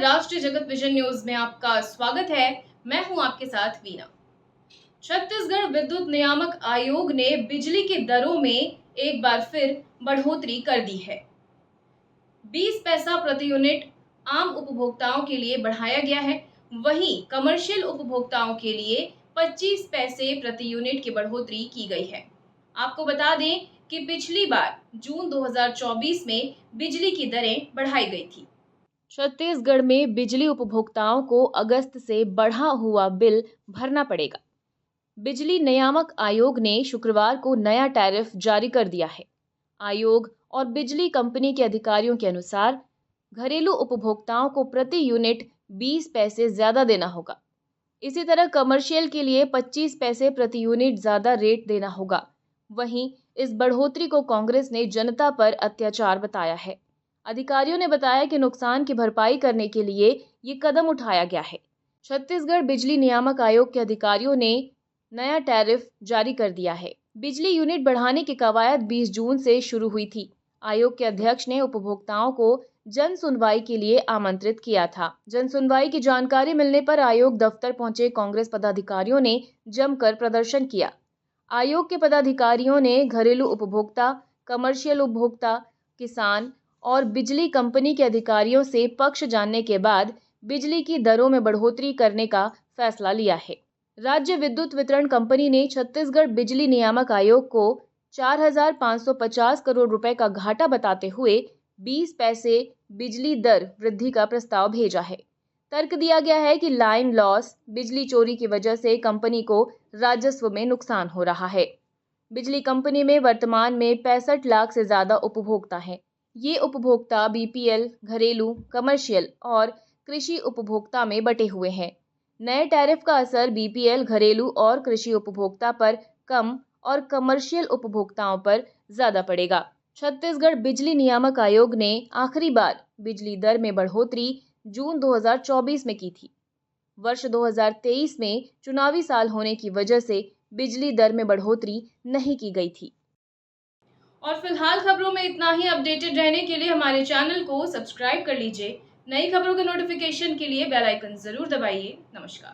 राष्ट्रीय जगत vision news में आपका स्वागत है। मैं हूं आपके साथ वीना। छत्तीसगढ़ विद्युत नियामक आयोग ने बिजली की दरों में एक बार फिर बढ़ोतरी कर दी है। 20 पैसा प्रति यूनिट आम उपभोक्ताओं के लिए बढ़ाया गया है, वहीं कमर्शियल उपभोक्ताओं के लिए 25 पैसे प्रति यूनिट की बढ़ोतरी की गई है। आपको बता दें कि पिछली बार जून 2024 में बिजली की दरें बढ़ाई गई थी। छत्तीसगढ़ में बिजली उपभोक्ताओं को अगस्त से बढ़ा हुआ बिल भरना पड़ेगा। बिजली नियामक आयोग ने शुक्रवार को नया टैरिफ जारी कर दिया है। आयोग और बिजली कंपनी के अधिकारियों के अनुसार घरेलू उपभोक्ताओं को प्रति यूनिट 20 पैसे ज्यादा देना होगा। इसी तरह कमर्शियल के लिए 25 पैसे प्रति यूनिट ज्यादा रेट देना होगा। वहीं इस बढ़ोतरी को कांग्रेस ने जनता पर अत्याचार बताया है। अधिकारियों ने बताया कि नुकसान की भरपाई करने के लिए ये कदम उठाया गया है। छत्तीसगढ़ बिजली नियामक आयोग के अधिकारियों ने नया टैरिफ जारी कर दिया है। बिजली यूनिट बढ़ाने की कवायद 20 जून से शुरू हुई थी। आयोग के अध्यक्ष ने उपभोक्ताओं को जन सुनवाई के लिए आमंत्रित किया था। जन सुनवाई की जानकारी मिलने पर आयोग दफ्तर पहुंचे कांग्रेस पदाधिकारियों ने जमकर प्रदर्शन किया। आयोग के पदाधिकारियों ने घरेलू उपभोक्ता, कमर्शियल उपभोक्ता, किसान और बिजली कंपनी के अधिकारियों से पक्ष जानने के बाद बिजली की दरों में बढ़ोतरी करने का फैसला लिया है। राज्य विद्युत वितरण कंपनी ने छत्तीसगढ़ बिजली नियामक आयोग को 4,550 करोड़ रुपए का घाटा बताते हुए 20 पैसे बिजली दर वृद्धि का प्रस्ताव भेजा है। तर्क दिया गया है कि लाइन लॉस, बिजली चोरी की वजह से कंपनी को राजस्व में नुकसान हो रहा है। बिजली कंपनी में वर्तमान में 65 लाख से ज्यादा उपभोक्ता हैं। ये उपभोक्ता बीपीएल, घरेलू, कमर्शियल और कृषि उपभोक्ता में बटे हुए हैं। नए टैरिफ का असर बीपीएल, घरेलू और कृषि उपभोक्ता पर कम और कमर्शियल उपभोक्ताओं पर ज्यादा पड़ेगा। छत्तीसगढ़ बिजली नियामक आयोग ने आखिरी बार बिजली दर में बढ़ोतरी जून 2024 में की थी। वर्ष 2023 में चुनावी साल होने की वजह से बिजली दर में बढ़ोतरी नहीं की गई थी। और फिलहाल खबरों में इतना ही। अपडेटेड रहने के लिए हमारे चैनल को सब्सक्राइब कर लीजिए। नई खबरों के नोटिफिकेशन के लिए बेल आइकन जरूर दबाइए। नमस्कार।